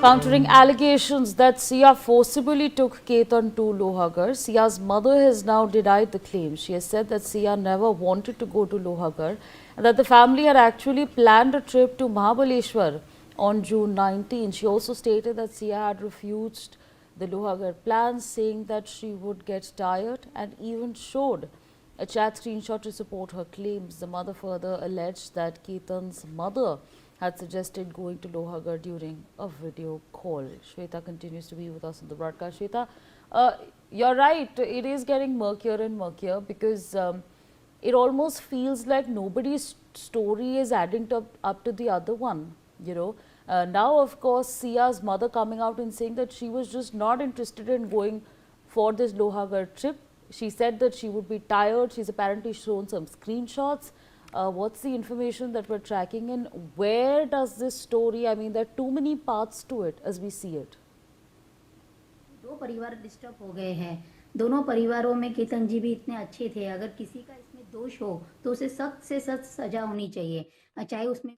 Countering allegations that Sia forcibly took Ketan to Lohagar, Sia's mother has now denied the claim. She has said that Sia never wanted to go to Lohagar and that the family had actually planned a trip to Mahabaleshwar on June 19. She also stated that Sia had refused the Lohagar plans, saying that she would get tired, and even showed a chat screenshot to support her claims. The mother further alleged that Ketan's mother had suggested going to Lohagar during a video call. Shweta continues to be with us on the broadcast. Shweta, you're right, it is getting murkier and murkier because it almost feels like nobody's story is adding up to the other one, you know. Now, of course, Sia's mother coming out and saying that she was just not interested in going for this Lohagar trip. She said that she would be tired. She's apparently shown some screenshots. What's the information that we're tracking, and where does this story, I mean, there are too many parts to it as we see it. दो परिवार disturb हो गए हैं। दोनों परिवारों में केतन जी भी इतने अच्छे थे। अगर किसी का इसमें दोष हो तो उसे सख्त से सख्त सजा होनी चाहिए, चाहे उसमें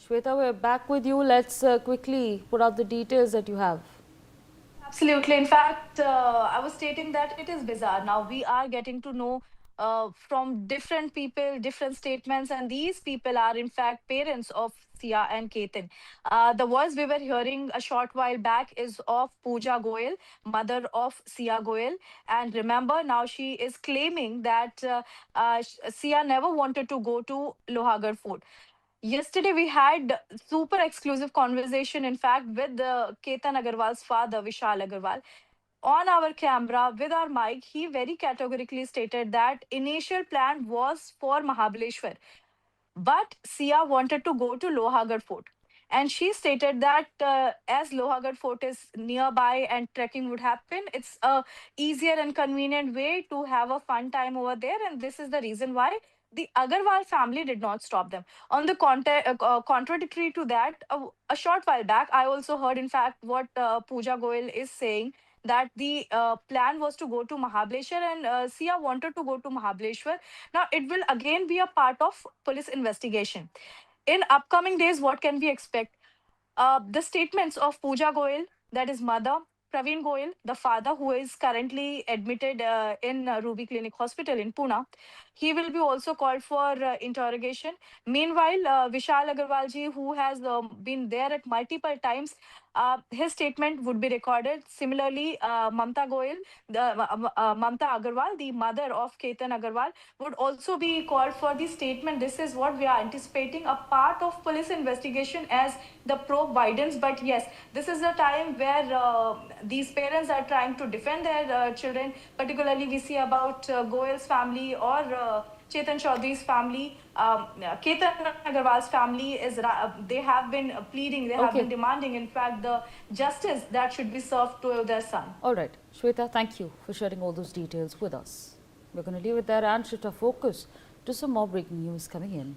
Shweta, we're back with you. Let's quickly put out the details that you have. Absolutely. In fact, I was stating that it is bizarre. Now we are getting to know from different people, different statements, and these people are in fact parents of Sia and Ketan. The voice we were hearing a short while back is of Pooja Goyal, mother of Sia Goyal. And remember, now she is claiming that Sia never wanted to go to Lohagar Fort. Yesterday, we had super exclusive conversation, in fact, with the Ketan Agarwal's father, Vishal Agarwal. On our camera, with our mic, he very categorically stated that initial plan was for Mahabaleshwar, but Sia wanted to go to Lohagarh Fort. And she stated that as Lohagarh Fort is nearby and trekking would happen, it's a easier and convenient way to have a fun time over there. And this is the reason why the Agarwal family did not stop them. On the contradictory to that, a short while back, I also heard, in fact, what Pooja Goyal is saying, that the plan was to go to Mahabaleshwar, and Sia wanted to go to Mahabaleshwar. Now, it will again be a part of police investigation. In upcoming days, what can we expect? The statements of Pooja Goyal, that is mother, Praveen Goyal, the father, who is currently admitted in Ruby Clinic Hospital in Pune. He will be also called for interrogation. Meanwhile, Vishal Agarwal ji, who has been there at multiple times, his statement would be recorded. Similarly, Mamta Goyal, Mamta Agarwal, the mother of Ketan Agarwal, would also be called for the statement. This is what we are anticipating, a part of police investigation as the probe widens. But yes, this is the time where these parents are trying to defend their children. Particularly, we see about Goyal's family or Chetan Chaudhary's family. Ketan Agarwal's family is they have been pleading, they have been demanding, in fact, the justice that should be served to their son. All right, Shweta, thank you for sharing all those details with us. We're going to leave it there and shift our focus to some more breaking news coming in.